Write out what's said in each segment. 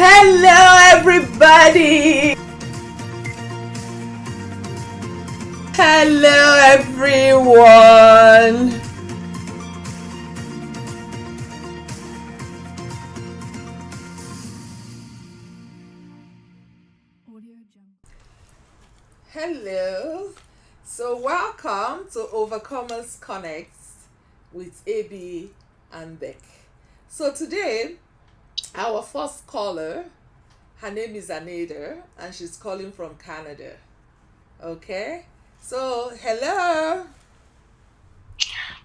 Hello, everybody. Hello, everyone. Hello. So, welcome to Overcomers Connects with AB and Beck. So, today, our first caller, her name is Anita, and she's calling from Canada. Okay? So, hello.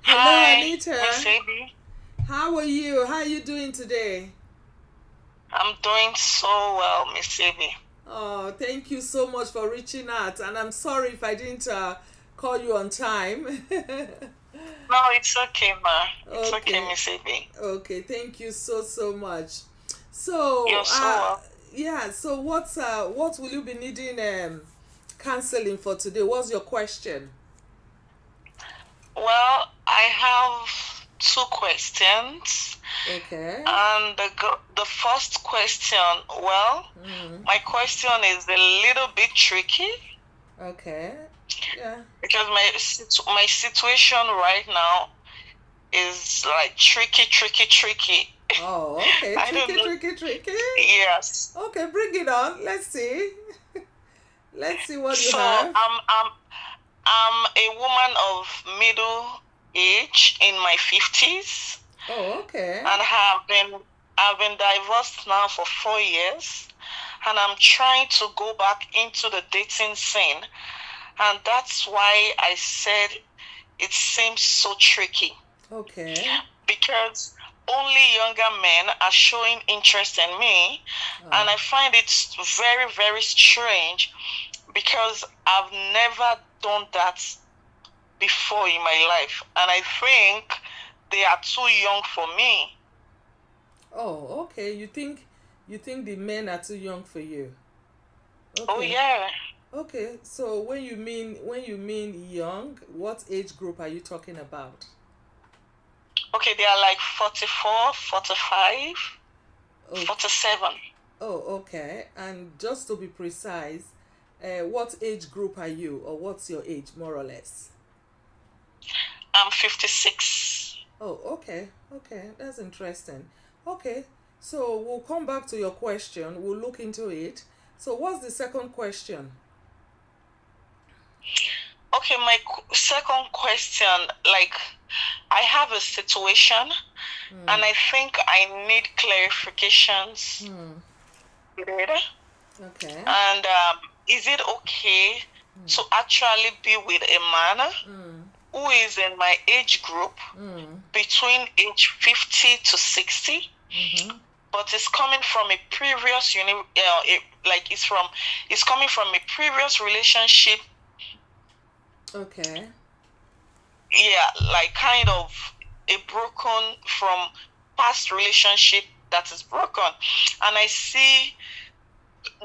Hello, Hi, Anita. Miss AB. How are you? How are you doing today? I'm doing so well, Miss AB. Oh, thank you so much for reaching out. And I'm sorry if I didn't call you on time. No, it's okay, ma. It's okay, Okay. Miss AB. Okay. Thank you so much. So, You're so well. yeah. So, what will you be needing counseling for today? What's your question? Well, I have two questions. Okay. And the first question, well, my question is a little bit tricky Okay. Yeah. because my situation right now is like tricky. Oh, okay. I don't Tricky, know. tricky, tricky. Yes. Okay, bring it on. Let's see. Let's see what you So have. I'm a woman of middle age in my 50s Oh, okay. and I've been divorced now for 4 years, and I'm trying to go back into the dating scene, and that's why I said it seems so tricky Okay. because only younger men are showing interest in me, and Oh, I find it very strange because I've never done that before in my life, and I think they are too young for me. oh, okay. You think the men are too young for you? Oh Okay. yeah. Okay. So when you mean young, what age group are you talking about? Okay, they are like 44, 45, Okay. 47. Oh, okay. And just to be precise, what age group are you, or what's your age, more or less? I'm 56. Oh, okay. Okay, that's interesting. Okay, so we'll come back to your question. We'll look into it. So, what's the second question? Okay, my second question, like, I have a situation and I think I need clarifications. Later. Okay. And is it okay to actually be with a man who is in my age group between age 50 to 60, but it's coming from a previous it's coming from a previous relationship, Okay. yeah, like kind of a broken from past relationship that is broken, and I see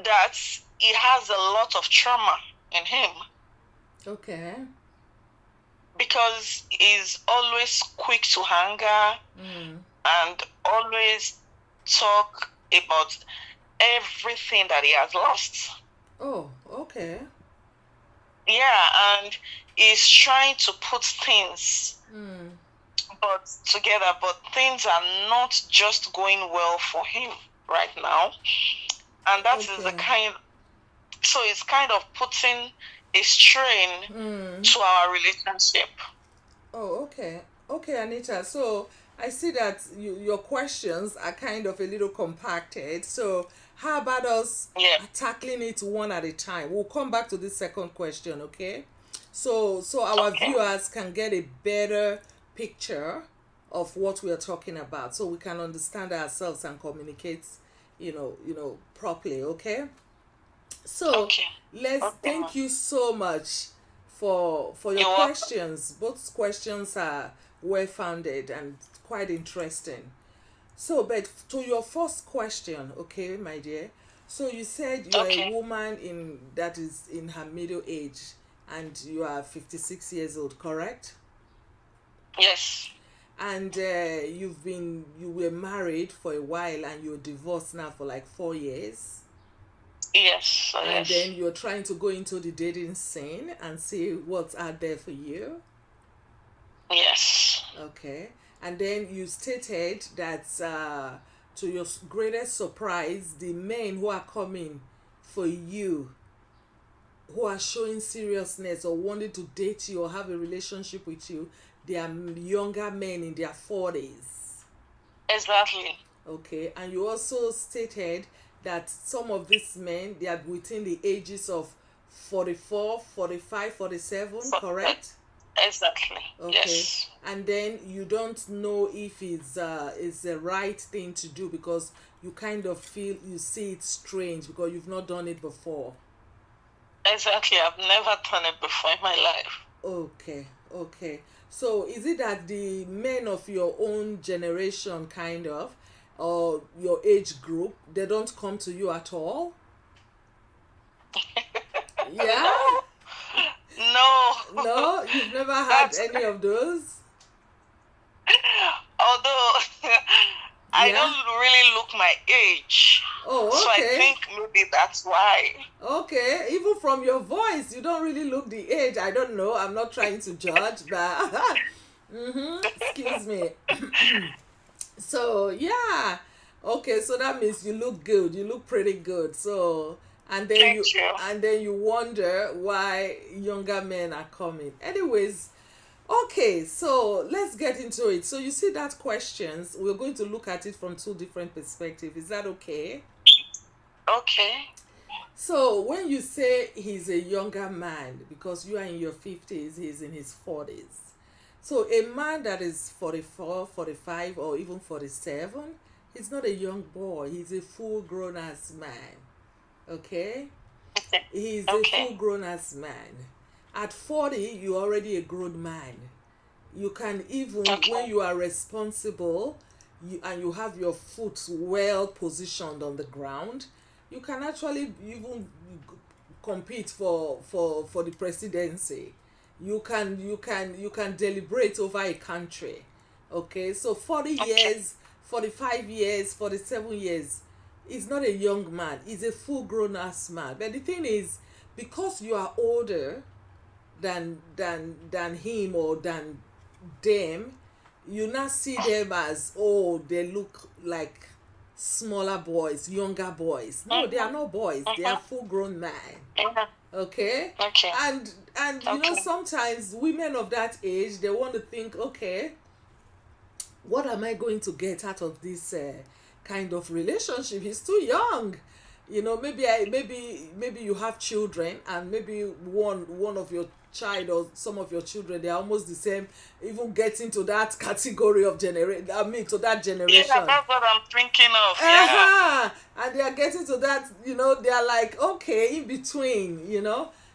that he has a lot of trauma in him Okay. because he's always quick to anger and always talk about everything that he has lost. Oh, okay. Yeah, and he's trying to put things but together, but things are not just going well for him right now. And that is the Okay. so it's kind of putting a strain to our relationship. Oh, okay. Okay, Anita. So I see that your questions are kind of a little compacted. So how about us Yeah. tackling it one at a time? We'll come back to this second question, okay? So our Okay. viewers can get a better picture of what we are talking about, so we can understand ourselves and communicate, properly, okay? So Okay. let's Okay, ma. thank you so much for your You're welcome. questions. Both questions are well founded and quite interesting. So, but to your first question, okay, my dear. So you said you are a Okay. woman in that is in her middle age, and you are 56 years old, correct? Yes. And you were married for a while and you're divorced now for like 4 years. Yes. And Yes. then you're trying to go into the dating scene and see what's out there for you. Yes. Okay. And then you stated that to your greatest surprise, the men who are coming for you, who are showing seriousness or wanting to date you or have a relationship with you, they are younger men in their 40s. Exactly. Okay. And you also stated that some of these men, they are within the ages of 44, 45, 47, correct? Exactly. Okay. Yes. And then you don't know if it's the right thing to do because you kind of feel, you see it strange because you've not done it before. Exactly. I've never done it before in my life. Okay. Okay. So is it that the men of your own generation, kind of, or your age group, they don't come to you at all? Yeah? No. No, you've never had That's any of those? although I Yeah? don't really look my age. Oh, So I okay. think maybe that's why. Okay, even from your voice, you don't really look the age. I don't know. I'm not trying to judge, but excuse me. So yeah, okay. So that means you look good. You look pretty good. So Thank you. and then you wonder why younger men are coming. Anyways, okay. So let's get into it. So you see that questions. We're going to look at it from two different perspectives. Is that okay? Okay. So when you say he's a younger man, because you are in your 50s, he's in his 40s. So a man that is 44, 45, or even 47, he's not a young boy. He's a full grown ass man. Okay? Okay. He's a Okay. full grown ass man. At 40, you're already a grown man. You can even, Okay. when you are responsible, and you have your foot well positioned on the ground, you can actually even compete for the presidency. You can deliberate over a country. Okay, so 40 Okay. years, 45 years, 47 years, he's not a young man, he's a full grown ass man. But the thing is, because you are older than him or than them, you not see them as, oh, they look like smaller boys, younger boys. No, they are not boys, they are full grown men. Yeah. Okay? Okay. And you know, Okay. sometimes women of that age, they want to think, okay, what am I going to get out of this kind of relationship? He's too young. You know, maybe you have children, and maybe one of your child or some of your children, they're almost the same, even getting to that category of generation. I mean, to that generation. Yeah, that's what I'm thinking of. Yeah. Uh-huh. And they are getting to that, they are like, okay, in between,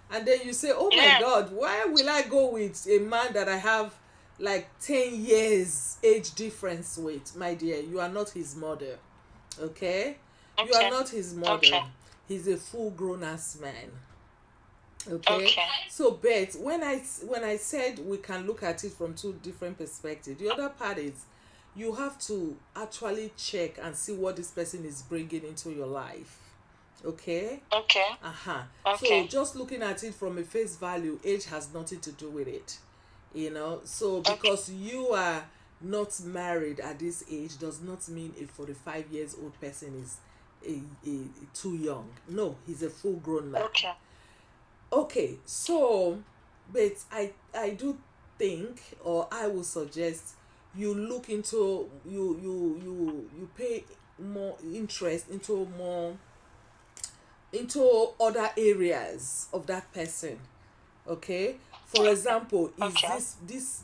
and then you say, oh my Yeah. God, why will I go with a man that I have like 10 years age difference with? My dear, you are not his mother. Okay? You are Okay. not his mother. Okay. He's a full grown ass man. Okay? Okay. So but when I said we can look at it from two different perspectives, the other part is you have to actually check and see what this person is bringing into your life. Okay? Okay. Uh-huh. Okay. So just looking at it from a face value, age has nothing to do with it. So because you are not married at this age does not mean a 45 years old person is a too young. No, he's a full grown man. Okay. Okay, so but I do think, or I would suggest, you look into you pay more interest into other areas of that person. Okay, for example, is Okay.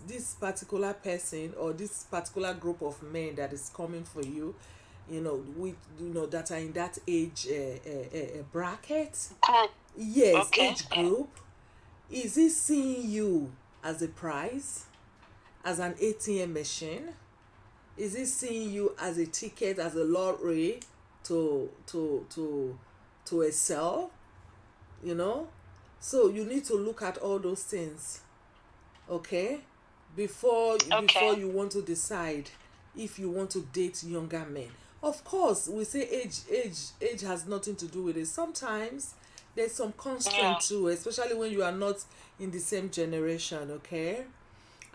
this particular person or this particular group of men that is coming for you, with that are in that age bracket? Cool. Yes, Okay. age group. Is he seeing you as a prize, as an ATM machine? Is he seeing you as a ticket, as a lottery to excel? So you need to look at all those things. Okay? before Okay. you want to decide if you want to date younger men. Of course, we say age has nothing to do with it. Sometimes there's some Yeah. constraint too, especially when you are not in the same generation, okay?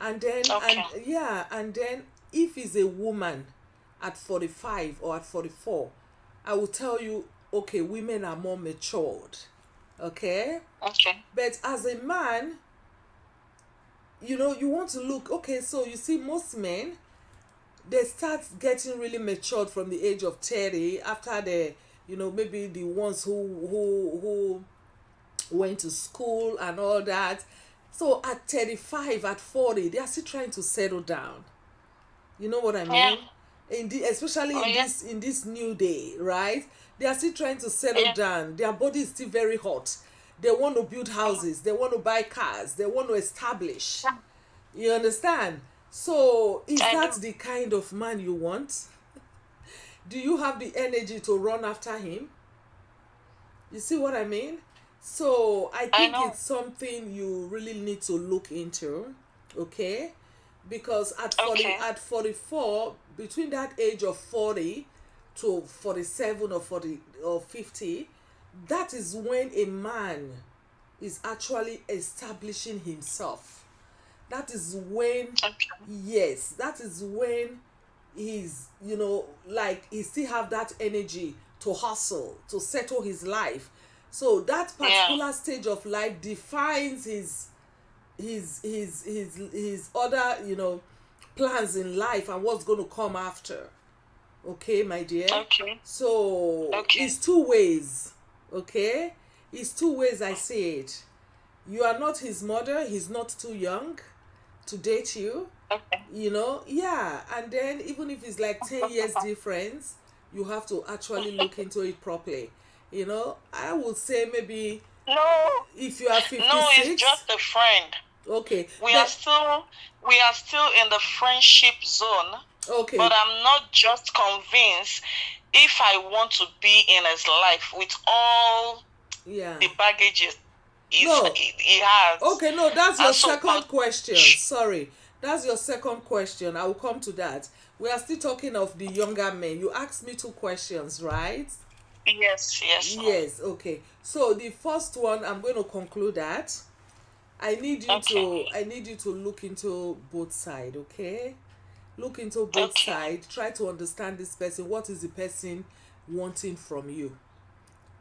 And then Okay. and then if it's a woman at 45 or at 44, I will tell you, okay, women are more matured, okay? Okay. But as a man, you want to look, okay, so you see most men, they start getting really matured from the age of 30, after the, maybe the ones who went to school and all that. So at 35, at 40, they are still trying to settle down. You know what I Yeah. mean? Especially Oh, in yeah. this new day, right? They are still trying to settle Yeah. down. Their body is still very hot. They want to build houses, they want to buy cars, they want to establish. Yeah. You understand? So is I that do. the kind of man you want? Do you have the energy to run after him? You see what I mean? So I I think know. it's something you really need to look into, okay? Because Okay. at 44, between that age of 40 to 47 or 40 or 50, that is when a man is actually establishing himself. That is when, Okay. yes, that is when he's, like he still have that energy to hustle, to settle his life. So that Yeah. particular stage of life defines his other, plans in life and what's going to come after. Okay, my dear? Okay. So Okay. it's two ways. Okay? It's two ways I see it. You are not his mother, he's not too young to date you. Okay. Yeah. And then even if it's like 10 years difference, you have to actually look into it properly. I would say maybe No. if you are No, it's 56, just a friend. okay, We are but still we are still in the friendship zone, but okay, I'm not just convinced if I want to be in his life with all yeah. the baggages No, he has. okay, no, that's your And so, second question. Sorry, that's your second question. I will come to that. We are still talking of the younger men. You asked me two questions, right? yes, yes, ma'am. Yes, okay. So the first one, I'm going to conclude that. Okay. I need you to look into both sides, okay? Look into both Okay. sides. Try to understand this person. What is the person wanting from you?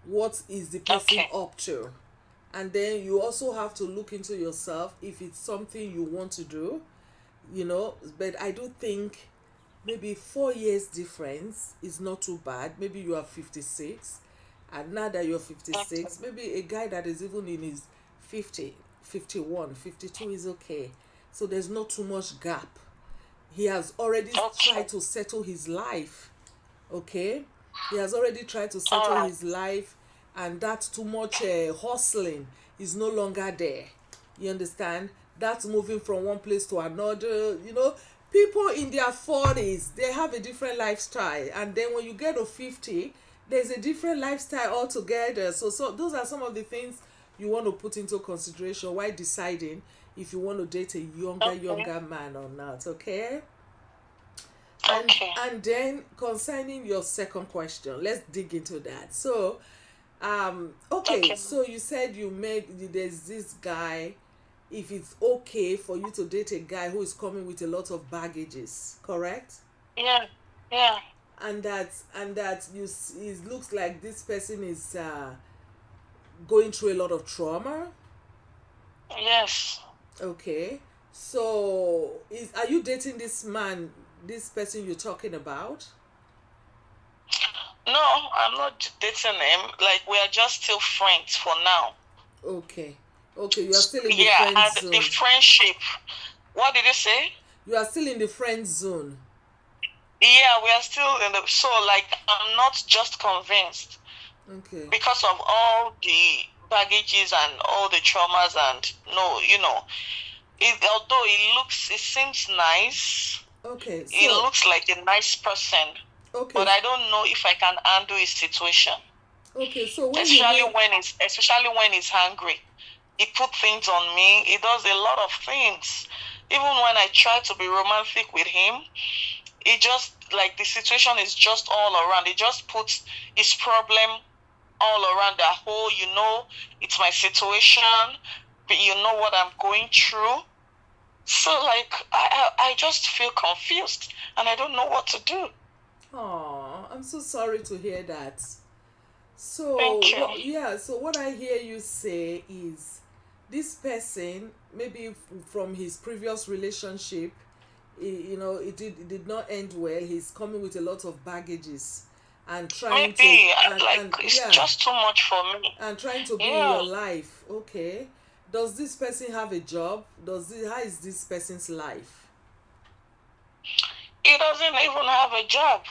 What is the person Okay. up to? And then you also have to look into yourself if it's something you want to do, but I do think maybe 4 years difference is not too bad. Maybe you are 56, and now that you're Okay. 56, maybe a guy that is even in his 50, 51, 52 is okay. So there's not too much gap. He has already Okay. tried to settle his life, okay? He has already tried to All settle right. his life, and that too much hustling is no longer there. You understand? That's moving from one place to another. People in their 40s, they have a different lifestyle, and then when you get to 50, there's a different lifestyle altogether. So those are some of the things you want to put into consideration while deciding if you want to date a Okay. younger man or not, okay? and Okay. and then concerning your second question, let's dig into that. So okay, Okay. so you said there's this guy, if it's okay for you to date a guy who is coming with a lot of baggages, correct? Yeah. Yeah. And that it looks like this person is going through a lot of trauma. Yes. Okay, so are you dating this person you're talking about? No, I'm not dating him. Like, we are just still friends for now. Okay. Okay, you are still in the Yeah, friend and the zone. friendship. What did you say? You are still in the friend zone. Yeah, we are still in the. So, like, I'm not just convinced Okay. because of all the baggages and all the traumas, and no, although it seems nice, Okay. it So, looks like a nice person, but okay. I don't know if I can handle his situation, Okay, so when you especially mean when he's hungry. He put things on me. He does a lot of things. Even when I try to be romantic with him, it just like the situation is just all around. It just puts his problem all around the whole, it's my situation, but you know what I'm going through. So like I just feel confused and I don't know what to do. Oh, I'm so sorry to hear that. Thank you. So what I hear you say is this person, maybe from his previous relationship, it did not end well. He's coming with a lot of baggages and trying Maybe and it's just too much for me. And trying to be in your life. Okay. Does this person have a job? How is this person's life? He doesn't even have a job.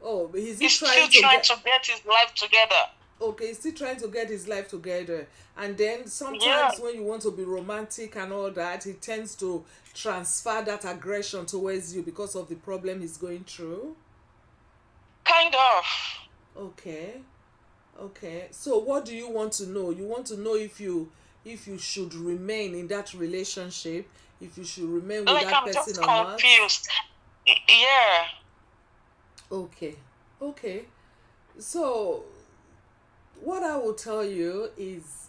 Oh, but he's still trying to get his life together. Okay, he's still trying to get his life together. And then sometimes when you want to be romantic and all that, he tends to transfer that aggression towards you because of the problem he's going through. Kind of. Okay. So what do you want to know? You want to know if you should remain in that relationship, if you should remain with that person or not? I'm just confused. Yeah. Okay. So what I will tell you is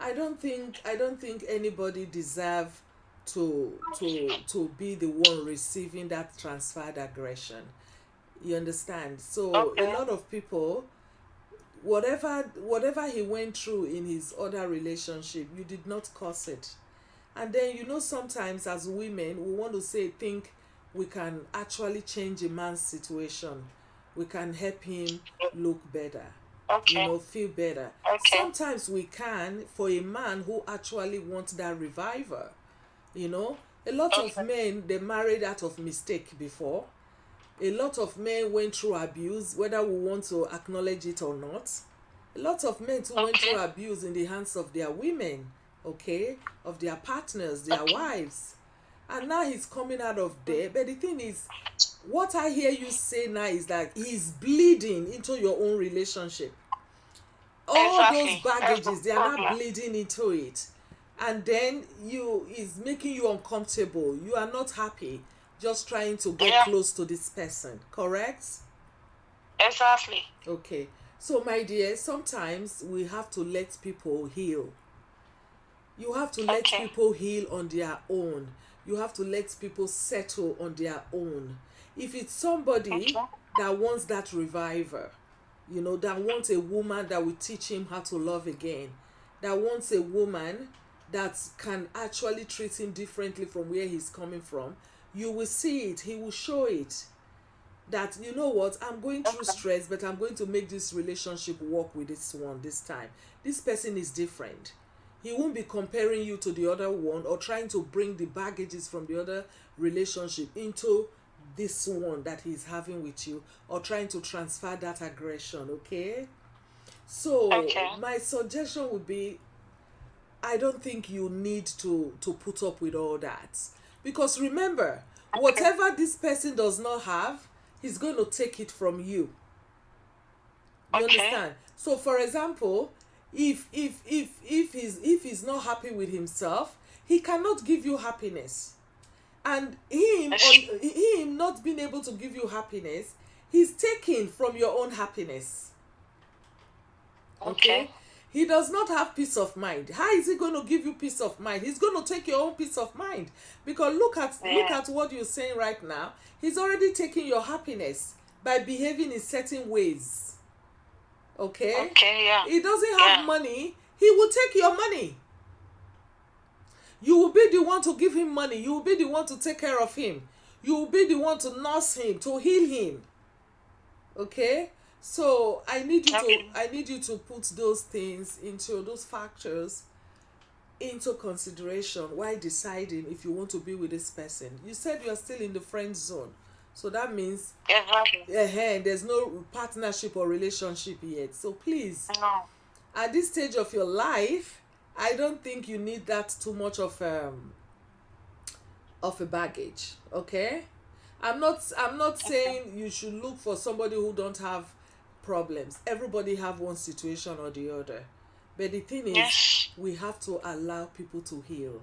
I don't think anybody deserve to be the one receiving that transferred aggression. You understand? So a lot of people, whatever he went through in his other relationship, you did not cause it. And then sometimes as women we want to think we can actually change a man's situation. We can help him look better. Feel better. Sometimes we can, for a man who actually wants that revival. A lot of men, they married out of mistake before. A lot of men went through abuse, whether we want to acknowledge it or not. A lot of men too went through abuse in the hands of their women, of their partners, their wives. And now he's coming out of there. But the thing is, what I hear you say now is that he's bleeding into your own relationship. All those baggages, they are not bleeding into it. And then is making you uncomfortable. You are not happy just trying to get close to this person, correct? Exactly. Okay. So my dear, sometimes we have to let people heal. You have to let people heal on their own. You have to let people settle on their own. If it's somebody that wants that revival, that wants a woman that will teach him how to love again, that wants a woman that can actually treat him differently from where he's coming from, you will see it. He will show it. That, you know what, I'm going through stress, but I'm going to make this relationship work with this one this time. This person is different. He won't be comparing you to the other one or trying to bring the baggages from the other relationship into this one that he's having with you, or trying to transfer that aggression. Okay? So my suggestion would be, I don't think you need to put up with all that, because remember, whatever this person does not have, he's going to take it from you. You understand? So for example, if he's not happy with himself, he cannot give you happiness. And him not being able to give you happiness, he's taking from your own happiness. Okay? He does not have peace of mind. How is he going to give you peace of mind? He's going to take your own peace of mind. Because look at what you're saying right now. He's already taking your happiness by behaving in certain ways. Okay? He doesn't have money. He will take your money. You will be the one to give him money. You will be the one to take care of him. You will be the one to nurse him, to heal him. Okay? So I need you to put those factors into consideration while deciding if you want to be with this person. You said you are still in the friend zone. So that means there's no partnership or relationship yet. So please, at this stage of your life, I don't think you need that too much of a baggage. Okay? I'm not saying you should look for somebody who don't have problems. Everybody have one situation or the other. But the thing is, we have to allow people to heal.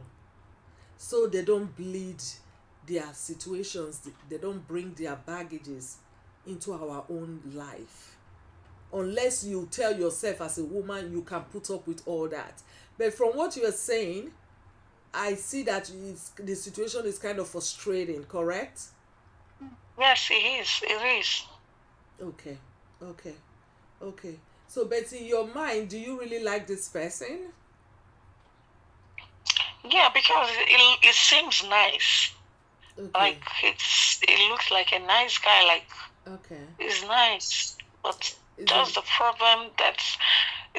so they don't bleed their situations, they don't bring their baggages into our own life. Unless you tell yourself as a woman you can put up with all that. But from what you are saying, I see that the situation is kind of frustrating, correct? Yes, it is. It is. Okay, okay, okay. So, but in your mind, do you really like this person? Yeah, because it seems nice. Okay. Like it looks like a nice guy. Like Okay. he's nice, but Is just it the problem that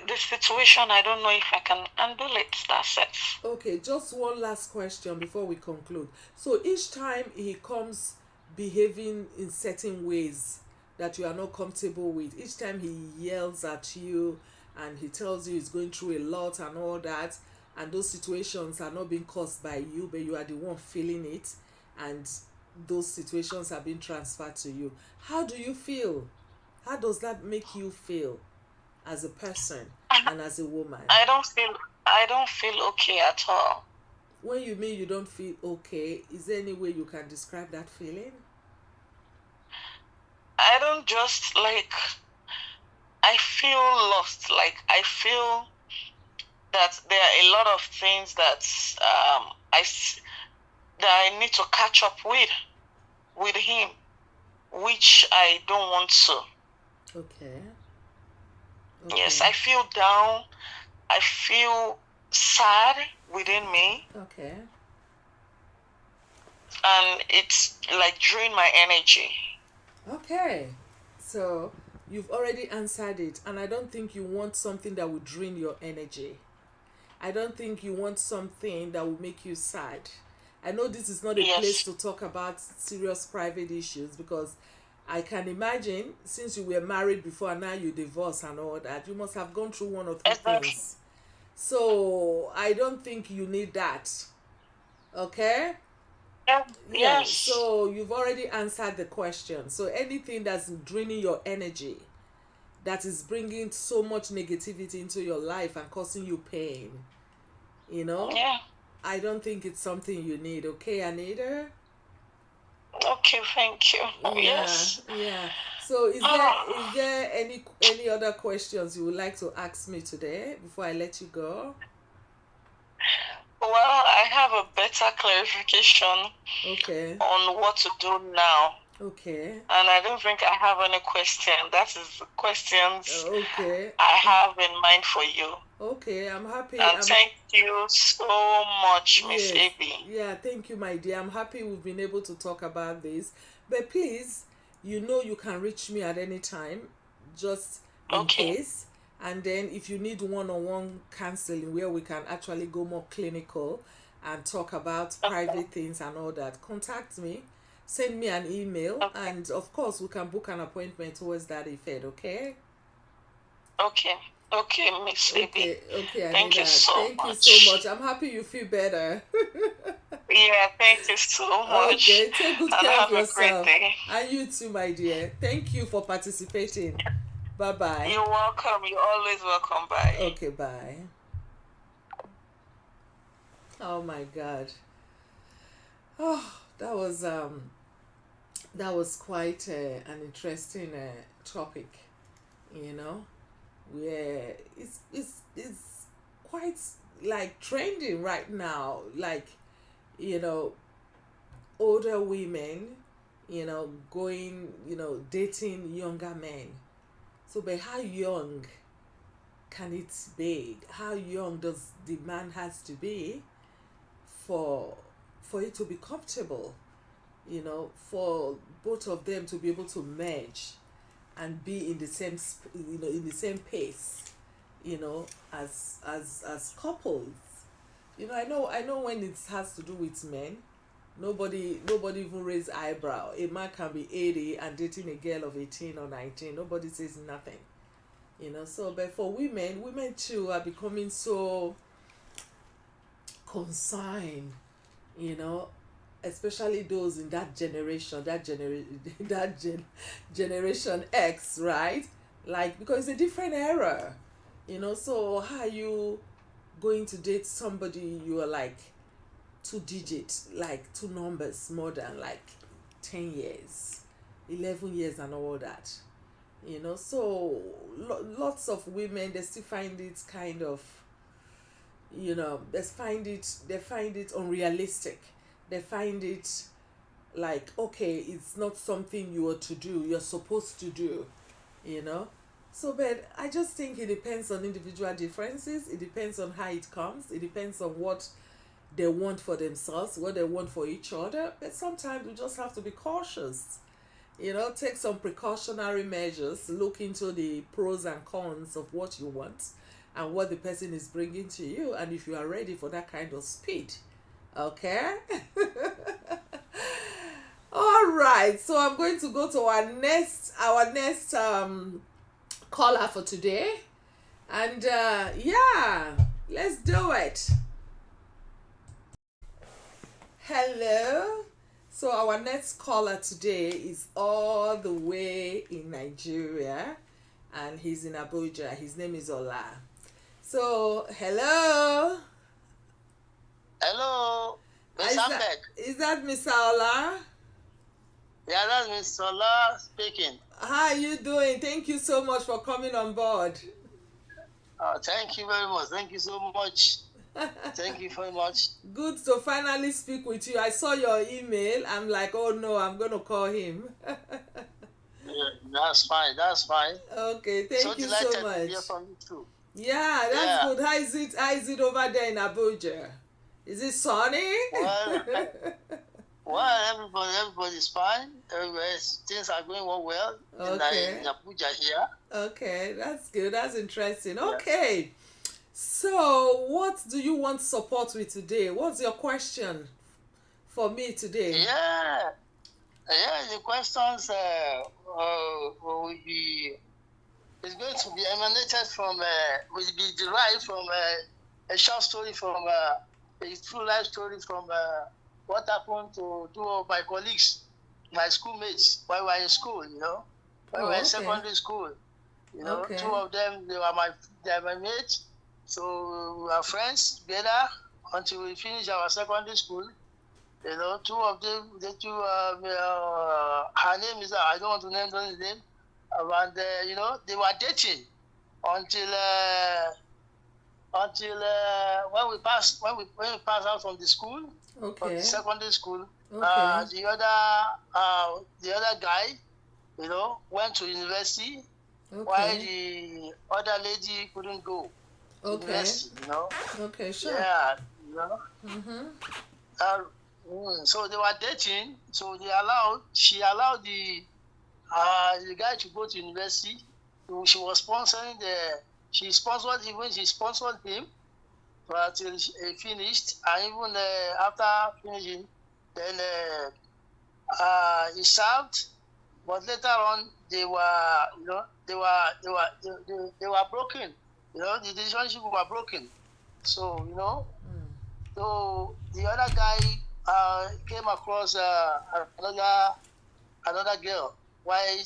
the situation. I don't know if I can handle it. That's it. okay? Just one last question before we conclude. So each time he comes behaving in certain ways that you are not comfortable with, each time he yells at you and he tells you he's going through a lot and all that, and those situations are not being caused by you, but you are the one feeling it, and those situations are being transferred to you. How do you feel? How does that make you feel as a person and as a woman? I don't feel okay at all. When you mean you don't feel okay, is there any way you can describe that feeling? I don't just like. I feel lost. Like I feel that there are a lot of things that that I need to catch up with him, which I don't want to. Okay. Yes, I feel down. I feel sad within me, Okay. and it's like drain my energy. Okay. So you've already answered it, and I don't think you want something that will drain your energy. I don't think you want something that will make you sad. I know this is not a place Yes. to talk about serious private issues, because I can imagine, since you were married before and now you divorced and all that, you must have gone through one or two Exactly. things. So I don't think you need that. Okay? Yeah. Yeah. Yes. So you've already answered the question. So anything that's draining your energy, that is bringing so much negativity into your life and causing you pain, you know, Yeah. I don't think it's something you need. Okay, Anita? Okay. Thank you. Yeah, Yes. yeah. So is there any other questions you would like to ask me today before I let you go? Well, I have a better clarification Okay. on what to do now. Okay. And I don't think I have any question. That is questions Okay. I have in mind for you. Okay, I'm happy. And thank you so much, Miss Yes. AB. Yeah, thank you, my dear. I'm happy we've been able to talk about this. But please, you know you can reach me at any time, just in Okay. case. And then if you need one-on-one counseling where we can actually go more clinical and talk about private things and all that, contact me. Send me an email, Okay. and of course we can book an appointment towards that effect. Okay. Okay. Okay, Miss AB. Okay, Thank you Anita. so Thank you much. so much. I'm happy you feel better. Yeah, thank you so much. Okay, take good And care have of a great yourself. day. And you too, my dear. Thank you for participating. Bye bye. You're welcome. You're always welcome. Bye. Okay, bye. Oh my God. Oh, that was quite an interesting topic, you know, where it's quite like trending right now, like, you know, older women, you know, going, you know, dating younger men. So, but how young can it be? How young does the man has to be for it to be comfortable? You know, for both of them to be able to merge and be in the same, you know, in the same pace, you know, as couples. You know, I know when it has to do with men, nobody even raise eyebrow. A man can be 80 and dating a girl of 18 or 19. Nobody says nothing. You know, so but for women too are becoming so concerned, you know, especially those in that generation, generation X, right? Like, because it's a different era, you know. So how are you going to date somebody you are like two digits, like two numbers, more than like 10 years, 11 years, and all that. So lots of women, they still find it kind of, they find it unrealistic. They find it like, okay, it's not something you are to do, you're supposed to do, you know. So, but I just think it depends on individual differences. It depends on how it comes. It depends on what they want for themselves, what they want for each other. But sometimes we just have to be cautious. Take some precautionary measures. Look into the pros and cons of what you want and what the person is bringing to you, and if you are ready for that kind of speed. Okay. All right. So I'm going to go to our next caller for today, and yeah, let's do it. Hello. So our next caller today is all the way in Nigeria, and he's in Abuja. His name is Ola. So hello. Hello, Miss Is that, Ambek. is that Mr. Ola? Yeah, that's Miss Sola speaking. How are you doing? Thank you so much for coming on board. Thank you very much. Thank you so much. Thank you very much. Good to finally speak with you. I saw your email. I'm like, oh no, I'm going to call him. Yeah, that's fine. That's fine. Okay, So thank you delighted so to much. hear from you too. Yeah, that's Yeah. good. How is it over there in Abuja? Is it sunny? Well, everybody's fine. Things are going well Okay. in Abuja here. Okay, that's good. That's interesting. Yeah. Okay. So, what do you want support with today? What's your question for me today? Yeah. The questions will be is going to be emanated from will be derived from a short story from a true life story from what happened to two of my colleagues, my schoolmates, while we were in school. When we were in okay. secondary school. Okay. Two of them they are my mates, so we were friends together until we finished our secondary school. Two of them, her name is I don't want to name the name, and they were dating until when we passed out from the school, from Okay. the secondary school. Okay. The other guy, went to university, while Okay. the other lady couldn't go to Okay. university. Okay, sure. Yeah, Mm-hmm. So they were dating. So she allowed the guy to go to university. So she was sponsoring she sponsored him until he finished, and even after finishing, then he served. But later on, they were broken. The relationship were broken. So so the other guy came across another girl while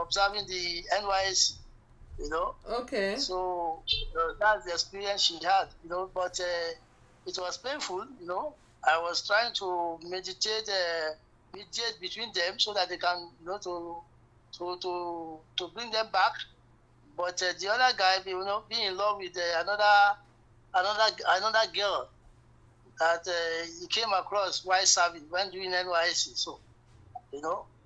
observing the NYSC. Okay. So that's the experience she had. But it was painful. I was trying to mediate between them so that they can to bring them back. But the other guy, being in love with another girl that he came across while serving when doing NYSC. So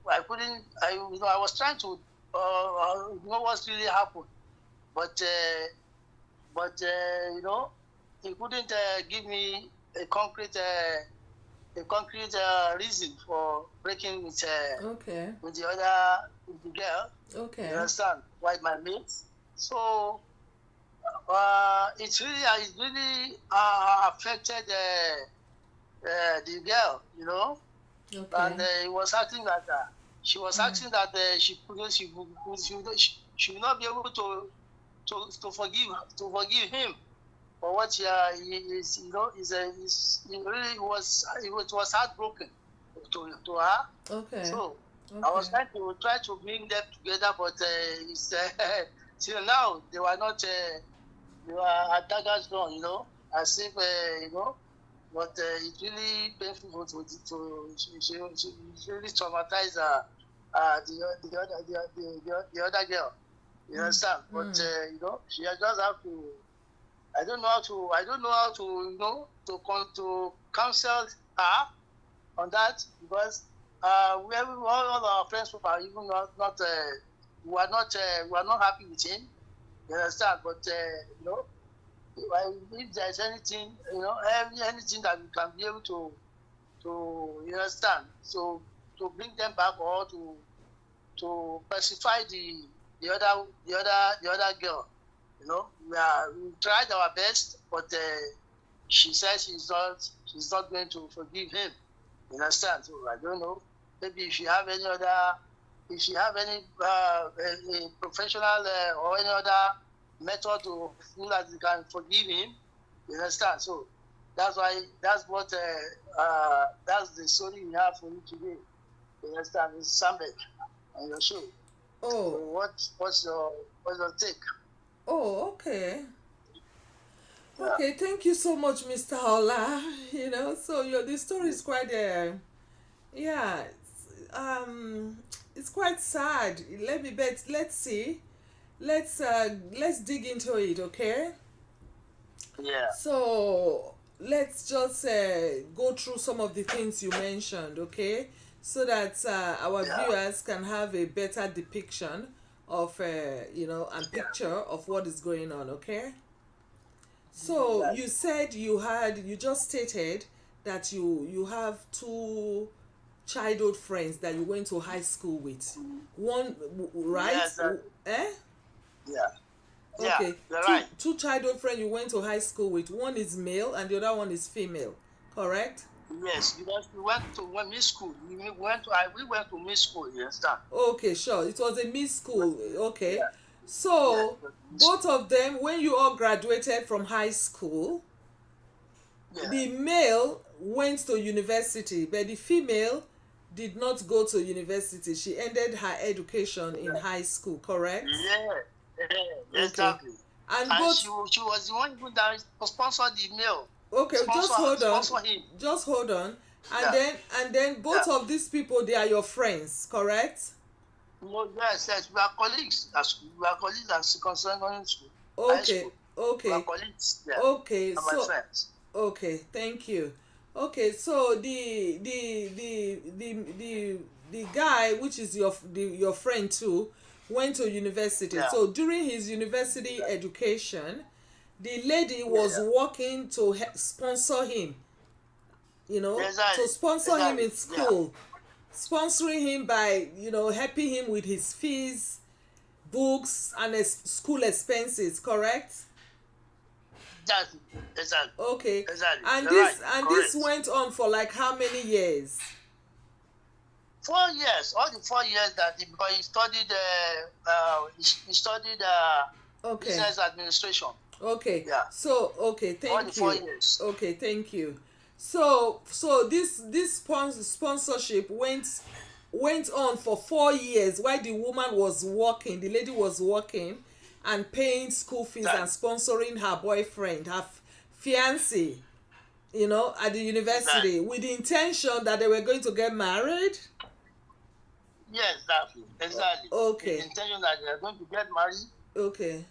I couldn't. I was trying to know what's really happened, but he couldn't give me a concrete reason for breaking with Okay. with the girl. Okay. You understand? With my mates. So it really affected the girl. Okay. And it was acting that she was acting that she will not be able to forgive him for what he is. It was heartbroken to her. Okay. So Okay. I was trying to bring them together, but it's till now they were not. They were at daggers drawn. As if but it's really painful she really traumatized the other girl. You understand? But she just have to. I don't know how to to counsel her on that, because all our friends are even not we are not happy with him. You understand? But if there's anything, anything that we can be able to you understand, so to bring them back, or to pacify the other girl. We tried our best, but she says she's not going to forgive him. You understand? So I don't know. Maybe if you have any a professional or any other method to feel that you can forgive him. You understand? So that's what that's the story we have for you today. You understand? It's Sambek on your show. Oh. So what's your take? Oh, okay. Okay, thank you so much, Mr. Ola. So the story is quite yeah, it's quite sad. Let's see. Let's dig into it, okay? Yeah. So let's just go through some of the things you mentioned, okay? So that our viewers can have a better depiction of and picture of what is going on, okay? So you said you just stated that you have two childhood friends that you went to high school with. One, right? Yes, eh? Yeah. Okay. You're right. Two childhood friends you went to high school with. One is male and the other one is female. Correct? Yes, because we went to middle school. We went to middle school. You understand? Okay, sure. It was a mid school. Okay. Yeah. So Yeah. both of them, when you all graduated from high school, the male went to university, but the female did not go to university. She ended her education in high school, correct? Yeah, exactly. And she was the one who sponsored the male. Okay, just hold on. Him. Just hold on. And then both of these people, they are your friends, correct? No, yes, we are colleagues at school. We are colleagues at secondary school. Okay, we are colleagues. Yeah. Okay, so my friends. Okay, thank you. Okay, so the guy, which is your friend too, went to university. Yeah. So during his university education, the lady was working to sponsor him. To sponsor him in school, sponsoring him by helping him with his fees, books, and school expenses. Correct? Exactly. Okay. Exactly. And this went on for like how many years? 4 years. All the 4 years that because he studied business administration. Okay. Yeah. So thank you. All the 4 years. Okay, thank you. So this sponsorship went on for 4 years while the woman was working, the lady was working and paying school fees and sponsoring her boyfriend, her fiancé, at the university with the intention that they were going to get married. Yes, exactly. Okay. The intention that they are going to get married. Okay.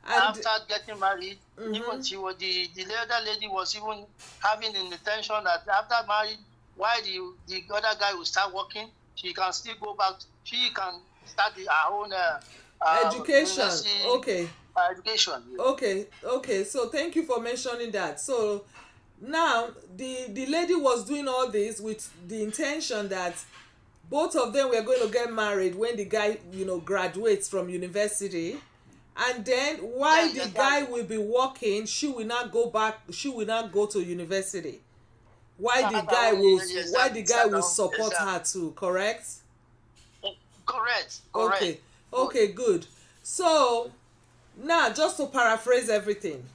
And after getting married, even the other lady was even having the intention that after married, while the other guy will start working, she can still go back. She can start her own education. Education. Okay. So thank you for mentioning that. So now the lady was doing all this with the intention that both of them were going to get married when the guy graduates from university. And then while the guy will be working, she will not go to university. Why the guy will support her too, correct? Correct. Okay, good. So now just to paraphrase everything,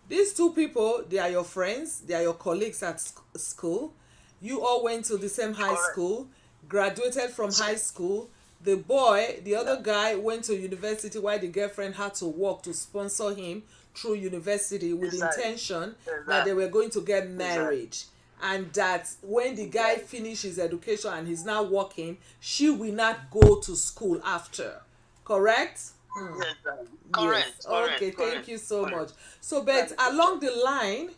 these two people, they are your friends, they are your colleagues at school. You all went to the same high school, graduated from high school. The other guy went to university while the girlfriend had to work to sponsor him through university with the Exactly. intention that Exactly. they were going to get married, and that when the guy finish his education and he's now working, she will not go to school after. Correct? Exactly. Yes. Correct. Okay, Correct. thank Correct. you so Correct. much. So, but That's along it. the line,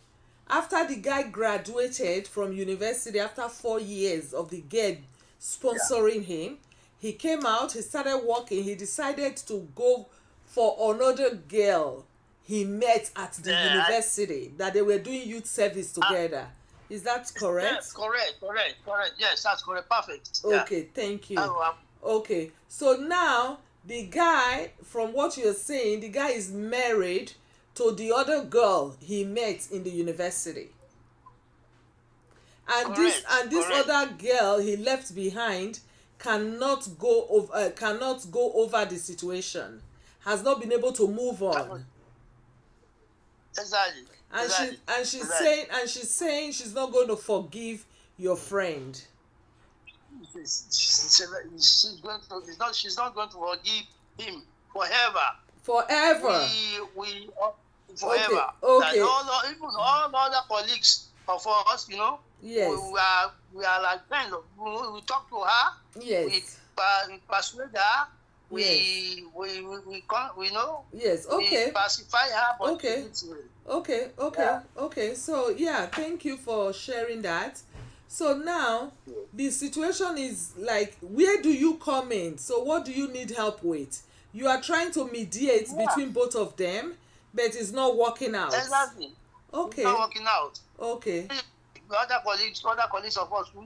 after the guy graduated from university, after 4 years of the girl sponsoring him, he came out, he started working, he decided to go for another girl he met at the Yeah, university, that they were doing youth service together. Is that yes, correct? correct. Correct. Correct. Yes, that's correct. Perfect. Yeah. Okay, thank That's you. what Okay, so now the guy, from what you're saying, the guy is married to the other girl he met in the university. And this correct. Correct. other girl he left behind cannot go over the situation, has not been able to move on. Exactly. And Exactly. Exactly. she's saying she's not going to forgive your friend She's not going to forgive him forever. forever. We Okay, forever. That okay, even all other colleagues of us, yes, we are like friends. We talk to her, yes, we persuade her, yes, we know yes. we Okay, pacify her, but okay, it's okay, okay, yeah. okay. So yeah, thank you for sharing that. So now the situation is like, where do you come in? So what do you need help with? You are trying to mediate Yeah, between both of them, but it's not working out. exactly. It's not Okay, working out. okay, The other colleagues of us, we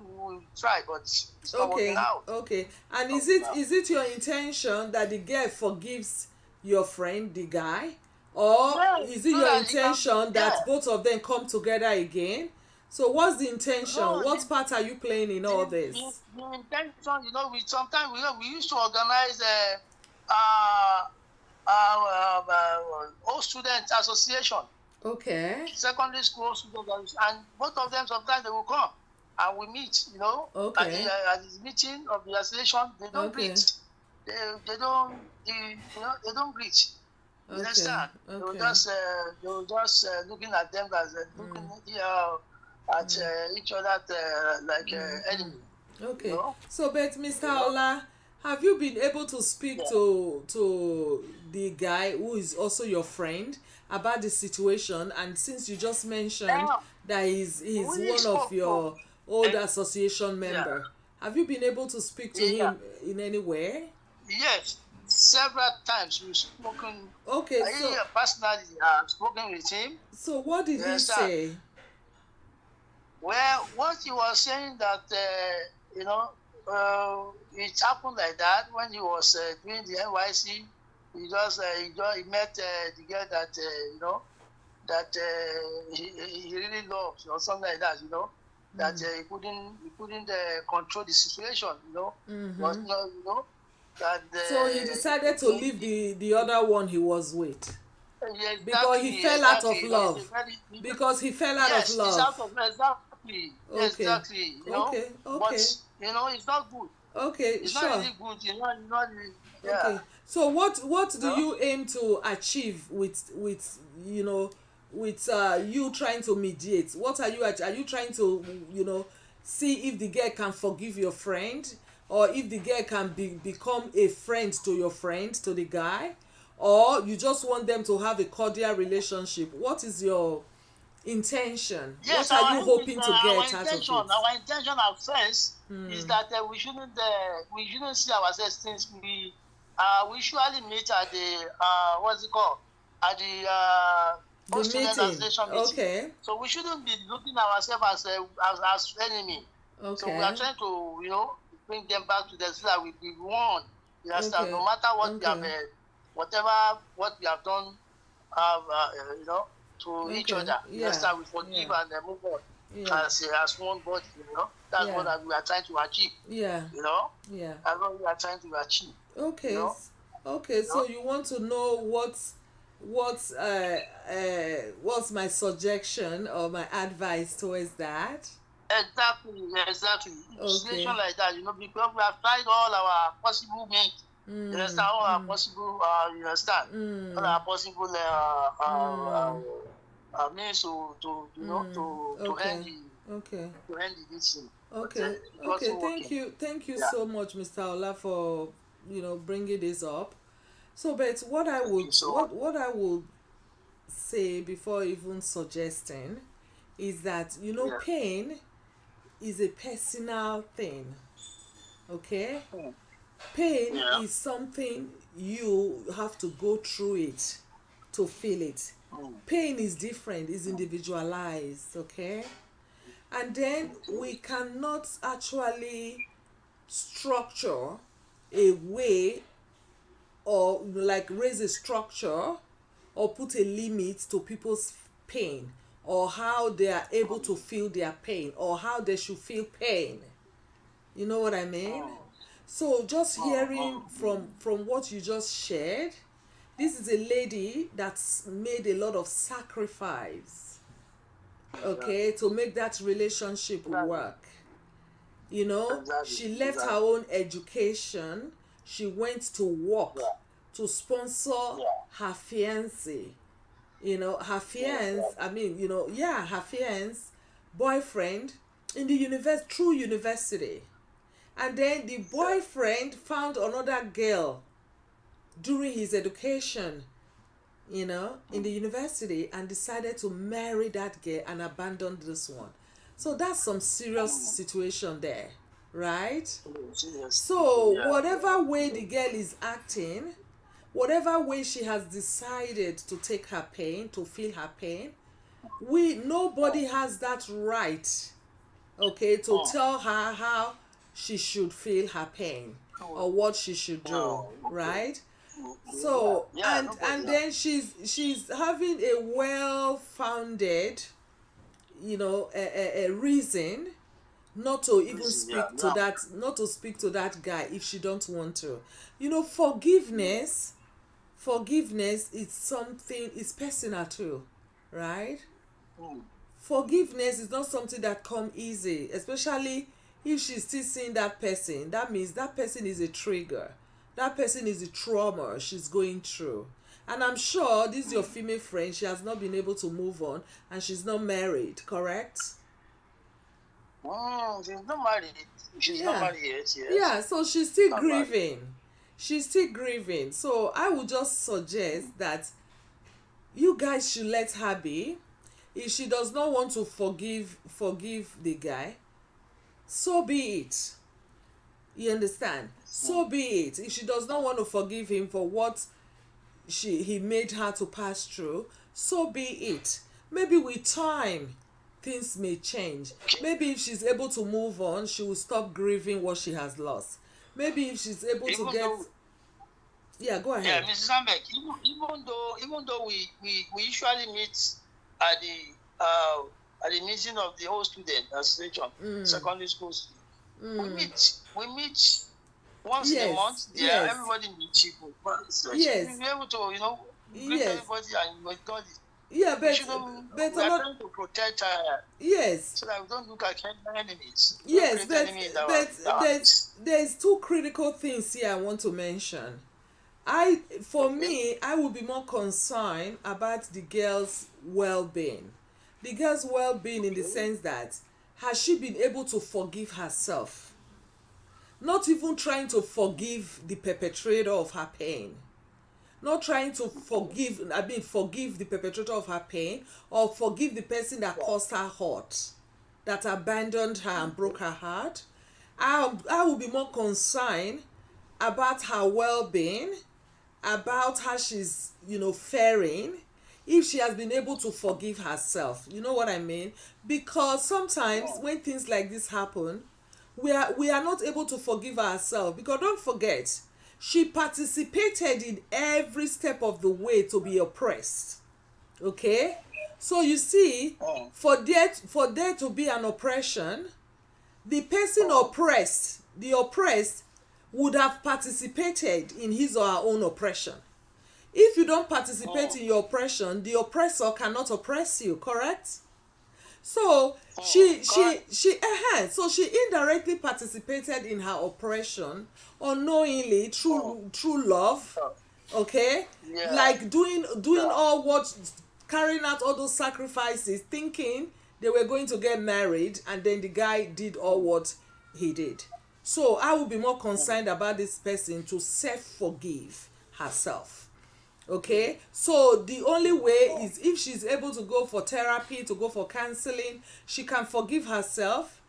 try, but it's not working okay, out. okay. And Not is working it out. is it your intention that the girl forgives your friend, the guy, or Yeah, is it so your that he can, intention yeah. that both of them come together again? So what's the intention? No, What part are you playing in all this? the intention, we sometimes we used to organize uh, old student association, Okay, secondary school students, and both of them sometimes they will come and we meet. okay, At the meeting of the association, they don't okay, greet. They don't they don't greet. You okay, understand? okay. They were just looking at them as looking at each other like enemy. You Okay. know? So, but Mr. You know? Ola, have you been able to speak Yeah. to the guy who is also your friend about the situation? And since you just mentioned Yeah. that he's We one of spoke your old and association yeah, member, have you been able to speak to yeah, him in any way? yes. Several times we've spoken. Okay. I So personally have spoken with him. so what did You he understand? say? Well, what he was saying that it happened like that when he was doing the NYC. He met the girl that that he really loves or something like that. That he couldn't control the situation. Was not that So he decided to leave the other one he was with yeah, because he exactly, fell out exactly. of He's a love. very Because he fell out of yes, it's out love. of exactly, Okay. exactly. Okay. But Okay. it's not good. Okay. It's not Sure. really good. Not really, yeah. Okay. So what You do know, you aim to achieve with with you trying to mediate? What are you trying to see if the girl can forgive your friend, or if the girl can become a friend to your friend, to the guy, or you just want them to have a cordial relationship? What is your intention? yes, What are you hoping to our get out of intention, it? at first is that we shouldn't see ourselves since we usually meet at the what's it called, at the The post student meeting. association meeting. Okay. So we shouldn't be looking ourselves as enemy. So we are Okay. trying to bring them back to the so that we be one. You understand? Okay. No matter what we have, Okay. whatever what we have done, to each Okay. other. You Yeah. understand? We forgive Yeah. and move on Yeah. as one body. That's Yeah. what we are trying to achieve. Yeah. You know, Yeah. that's what we are trying to achieve. You Okay. know, Okay. you So know. you want to know what's my suggestion or my advice towards that? Exactly, exactly. Okay. Situation like that, because we have tried all our possible means You understand? All are possible. You understand? All are possible. Means to end Okay. Okay. this thing. Okay. It Okay. wasn't Thank working. you. Thank you Yeah. so much, Mr. Ola, for bringing this up. So, but Thank you so much. what I would say before even suggesting is that Yeah. pain is a personal thing. Okay, Mm. pain Yeah. is something you have to go through it to feel it. Mm. Pain is different, is individualized. Okay, and then we cannot actually structure a way, or like raise a structure or put a limit to people's pain, or how they are able to feel their pain, or how they should feel pain. You know what I mean? Mm. So just hearing Mm. from what you just shared, this is a lady that's made a lot of sacrifice, okay, to make that relationship Exactly. work. You know, Exactly. she left her Exactly. own education, she went to work Yeah. to sponsor Yeah. her fiance. Her Yeah. fiance, I mean, yeah, her fiance boyfriend in the universe, through university. And then the boyfriend found another girl during his education, in the university, and decided to marry that girl and abandon this one. So that's some serious situation there, right? Seriously. So Yeah. whatever way the girl is acting, whatever way she has decided to take her pain, to feel her pain, nobody has that right, okay, to Oh. tell her how she should feel her pain or what she should do, No. right? So Yeah. and then she's having a well founded, a reason not to even Yeah. speak to Yeah. that guy if she don't want to. Forgiveness is something, is personal too, right? Mm. Forgiveness is not something that come easy, especially if she's still seeing that person. That means that person is a trigger, that person is a trauma she's going through. And I'm sure this is your female friend, she has not been able to move on, and she's not married, correct? She's not married. She's not Yeah. married yet. Yes. Yeah, so she's still Not married. grieving. She's still grieving. So I would just suggest that you guys should let her be. If she does not want to forgive the guy, so be it. You understand? So be it. If she does not want to forgive him for what he made her to pass through, so be it. Maybe with time things may change. Maybe if she's able to move on, she will stop grieving what she has lost. Maybe if she's able to Even get though, yeah, go yeah, ahead. Mrs. Ambek, even though we usually meet at the meeting of the whole student association, secondary school, we meet once in a month. Yes, Yeah, yes, everybody meets people. But so she yes, will be able to greet yes. everybody and with God. Yeah, We but shouldn't. but We a are lot. trying to protect her Yes, so that we don't look like enemies. We yes, don't create but enemies there's two critical things here I want to mention. For me, I would be more concerned about the girl's well-being. The girl's well-being in the sense that, has she been able to forgive herself? Not even trying to forgive the perpetrator of her pain. Not trying to forgive the perpetrator of her pain, or forgive the person that caused her hurt, that abandoned her and broke her heart. I will be more concerned about her well-being, about how she's faring, if she has been able to forgive herself. You know what I mean? Because sometimes when things like this happen, we are not able to forgive ourselves, because don't forget, she participated in every step of the way to be oppressed. Okay, so you see, for there to be an oppression, the person oppressed, the oppressed, would have participated in his or her own oppression. If you don't participate in your oppression, the oppressor cannot oppress you, correct? So So she indirectly participated in her oppression unknowingly through love, okay? Yeah. Like doing all what, carrying out all those sacrifices, thinking they were going to get married, and then the guy did all what he did. So I would be more concerned about this person to self-forgive herself. Okay, so the only way is if she's able to go for therapy, to go for counseling, she can forgive herself,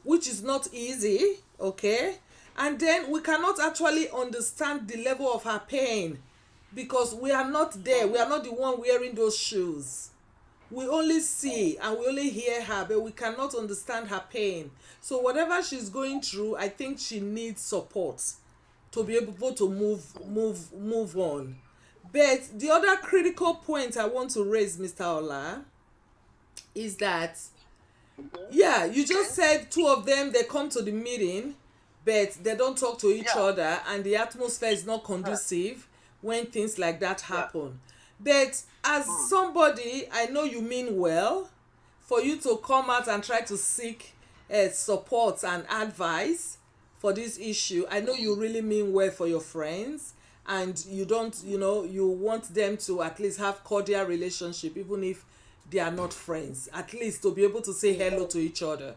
which is not easy. Okay, and then we cannot actually understand the level of her pain because we are not there. We are not the one wearing those shoes. We only see and we only hear her, but we cannot understand her pain. So whatever she's going through, I think she needs support to be able to move on. But the other critical point I want to raise, Mr. Ola, is that, yeah, you just said two of them, they come to the meeting, but they don't talk to each other, and the atmosphere is not conducive when things like that happen. But as somebody, I know you mean well, for you to come out and try to seek support and advice for this issue. I know you really mean well for your friends, and you don't, you want them to at least have cordial relationship, even if they are not friends, at least to be able to say hello to each other,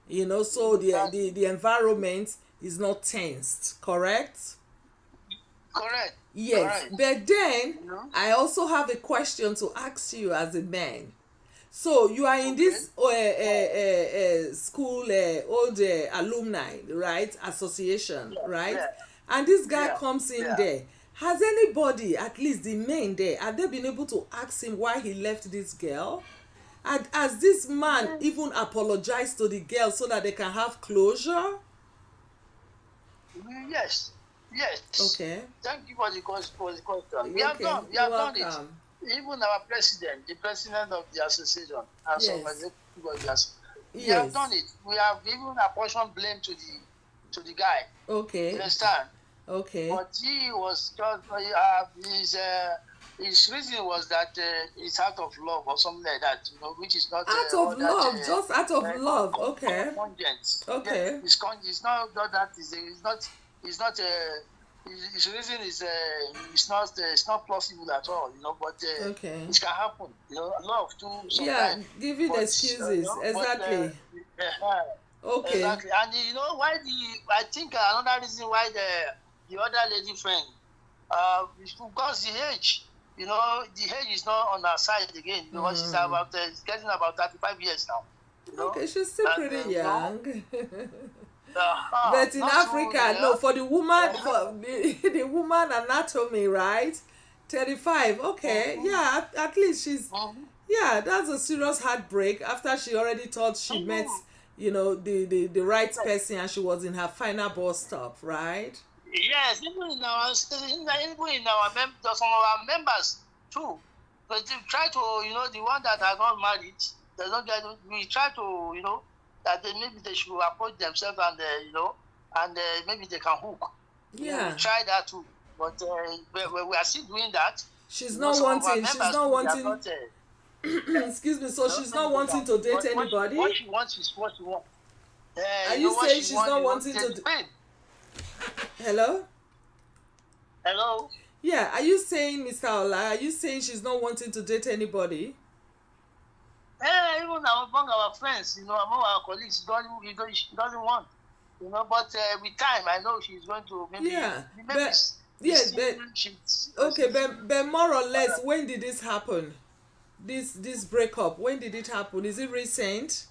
so the environment is not tensed, correct? Correct. Yes. Correct. But then I also have a question to ask you as a man. So you are in this school, old alumni, right, association, right? And this guy comes in there. Has anybody, at least the men there, have they been able to ask him why he left this girl? And has this man even apologized to the girl so that they can have closure? Yes. Okay. Thank you for the question. We have Okay. done it. Even our president, the president of the association, and some executive of the association, we have done it. We have even apportioned blame to the guy. Okay. You understand? Okay. But he was just his reason was that it's out of love or something like that, which is not out of love, just out of love. Okay. Okay. It's not that. It's not. His reason is it's not plausible at all, but it can happen. Love too. Yeah, giving excuses. Exactly. Okay. Exactly, and why I think another reason why the other lady friend, is because the age. The age is not on her side again. Because she's getting about 35 years now. Okay, she's still pretty young. But in Africa, no, for the woman, for the woman anatomy, right? 35. Okay, yeah, at least she's, yeah, that's a serious heartbreak after she already thought she met, the right person, and she was in her final bus stop, right? Yes, even in our some of our members too. But they try to, the one that are not married, they don't get. We try to, that maybe they should approach themselves and and maybe they can hook. Yeah. We try that too, but we are still doing that. She's not wanting. She's not wanting. Excuse me. So she's not wanting to date anybody. What she wants is what she wants. Are you saying she's not wanting to? Hello? Hello? Yeah, are you saying, Mr. Ola, are you saying she's not wanting to date anybody? Even among our friends, among our colleagues, she doesn't want. But with time, I know she's going to maybe. But more or less, when did this happen? This breakup, when did it happen? Is it recent?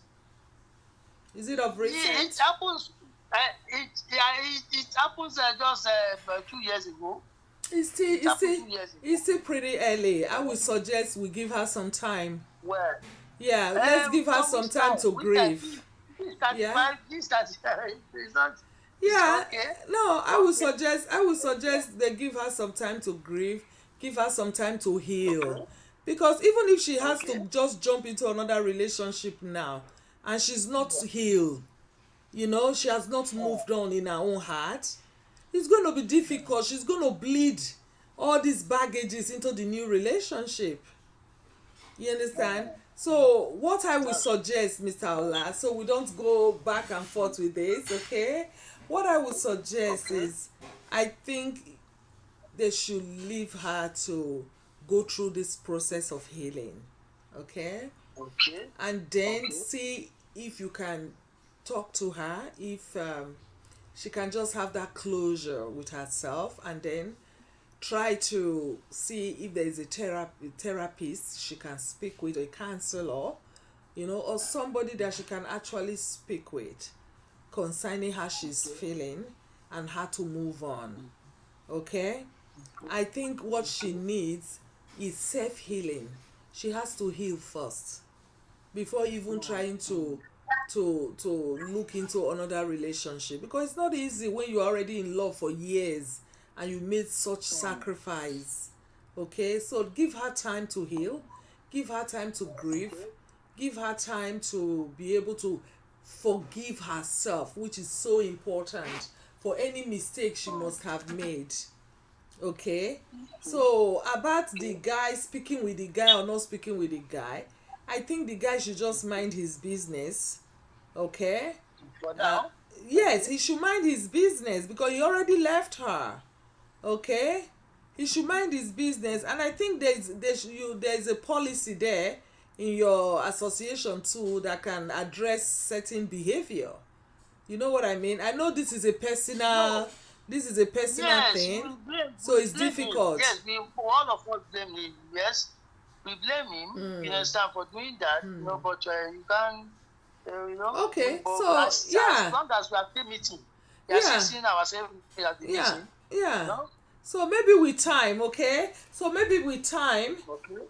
Is it of recent? Yeah, it happens. It happens just 2 years ago. It's still pretty early. I would suggest we give her some time. Well, yeah, let's give her some time to grieve. Yeah. Yeah. No, I would suggest they give her some time to grieve, give her some time to heal. Because even if she has to just jump into another relationship now and she's not healed, she has not moved on in her own heart, it's going to be difficult. She's going to bleed all these baggages into the new relationship. You understand? So what I would suggest, Mr. Ola, so we don't go back and forth with this, okay? What I would suggest is, I think they should leave her to go through this process of healing, okay? Okay. And then see if you can talk to her, if she can just have that closure with herself, and then try to see if there is a therapist she can speak with, a counselor, or somebody that she can actually speak with concerning how she's feeling and how to move on. Okay? I think what she needs is self-healing. She has to heal first before even trying to look into another relationship, because it's not easy when you're already in love for years and you made such sacrifice. Okay, so give her time to heal, give her time to grieve, give her time to be able to forgive herself, which is so important, for any mistake she must have made. Okay, so about the guy, speaking with the guy or not speaking with the guy, I think the guy should just mind his business. Okay, For now. yes, he should mind his business because he already left her. Okay, he should mind his business, and I think there's a policy there in your association too that can address certain behavior. You know what I mean? I know this is a personal Yes, thing, blame, so we it's blame him. difficult. Yes, all of us blame him. Yes, we blame him. You understand, for doing that. But you can't. Okay, but so as yeah, long as we are still meeting, we are still yeah, seeing ourselves at the yeah, meeting. yeah. No? So maybe with time, okay? So maybe with time, Okay.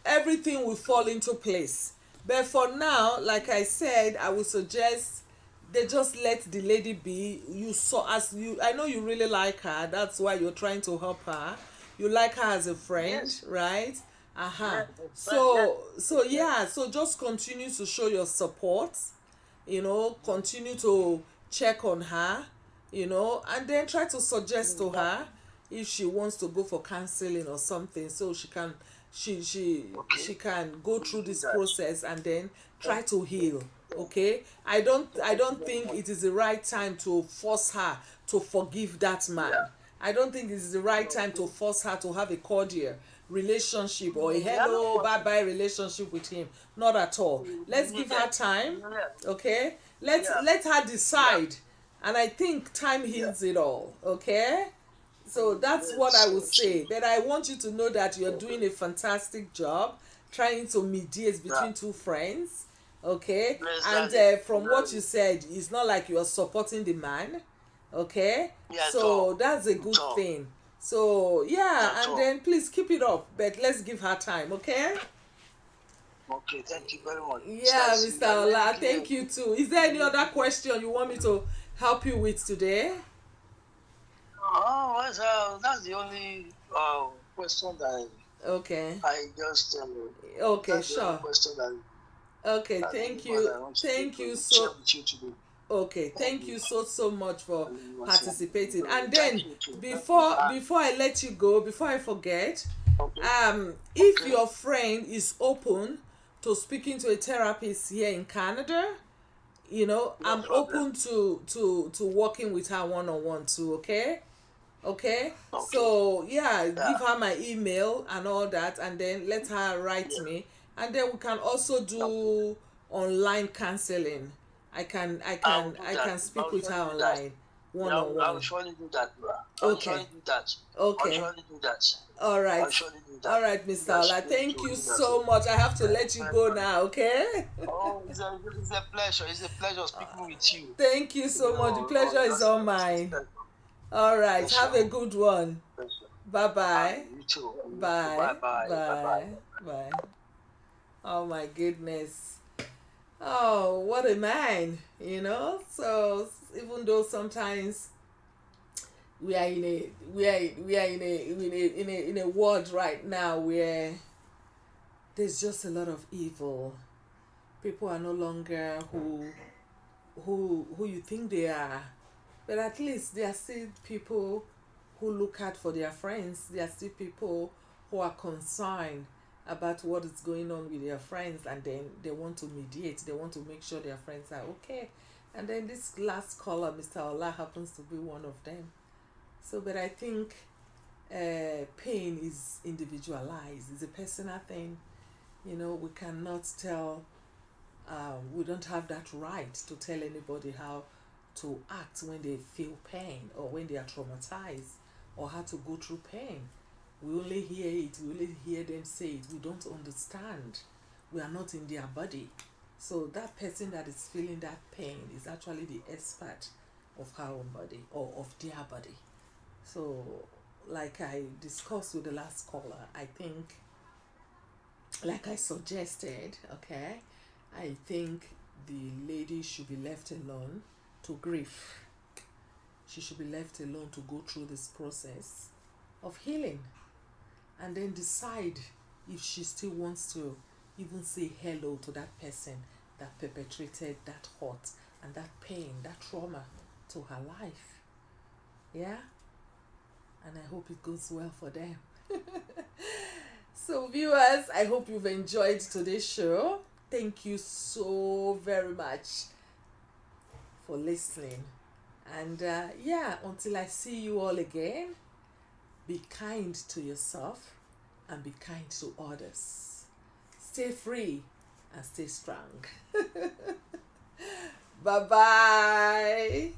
everything will fall into place. But for now, like I said, I would suggest they just let the lady be. You saw, as you, I know you really like her. That's why you're trying to help her. You like her as a friend, Yes. right? Uh-huh. Yes. So yeah, so just continue to show your support, continue to check on her, and then try to suggest to her if she wants to go for counseling or something, so she can go through this process and then try to heal. Okay, I don't think it is the right time to force her to forgive that man. I don't think it's the right time to force her to have a cordial relationship or a hello bye bye relationship with him. Not at all. Let's give her time. Okay, let her decide, and I think time heals it all. Okay, so that's what I would say. But I want you to know that you're doing a fantastic job trying to mediate between two friends. Okay, and from what you said, it's not like you are supporting the man. Okay, so that's a good thing. So yeah, and then please keep it up, but let's give her time. Okay. Okay, thank you very much. Yeah, Mr. Ola, thank you too. Is there any other question you want me to help you with today? Oh, well, that's the only question that Okay. I just. Okay, that's the only sure. question that Okay, thank you. Thank you so. with you today. Okay, thank you so much for participating. And Thank then you too. before I let you go, before I forget, if your friend is open to speaking to a therapist here in Canada, I'm open to working with her one-on-one too. Okay, so yeah, give her my email and all that, and then let her write me, and then we can also do online counseling. I can speak with her online one-on-one. I will surely do that. Okay. Okay. All right. All right, Mr. Ola. Thank you so much. I have to let you go now, okay? Oh, it's a pleasure. It's a pleasure speaking with you. Thank you so much. The pleasure is all mine. All right. Have a good one. Bye-bye. You too. Bye. Bye. Bye. Oh, my goodness. Oh, what a man, So even though sometimes we are in a world right now where there's just a lot of evil. People are no longer who you think they are, but at least there are still people who look out for their friends. There are still people who are concerned about what is going on with their friends, and then they want to mediate, they want to make sure their friends are okay. And then this last caller, Mr. Ola, happens to be one of them. So, but I think pain is individualized, it's a personal thing. You know, we cannot tell, we don't have that right to tell anybody how to act when they feel pain or when they are traumatized, or how to go through pain. We only hear it, we only hear them say it, we don't understand. We are not in their body. So that person that is feeling that pain is actually the expert of her own body or of their body. So, like I discussed with the last caller, I think, like I suggested, okay, I think the lady should be left alone to grieve. She should be left alone to go through this process of healing, and then decide if she still wants to even say hello to that person that perpetrated that hurt and that pain, that trauma to her life. Yeah? And I hope it goes well for them. So, viewers, I hope you've enjoyed today's show. Thank you so very much for listening. And yeah, until I see you all again, be kind to yourself and be kind to others. Stay free and stay strong. Bye-bye.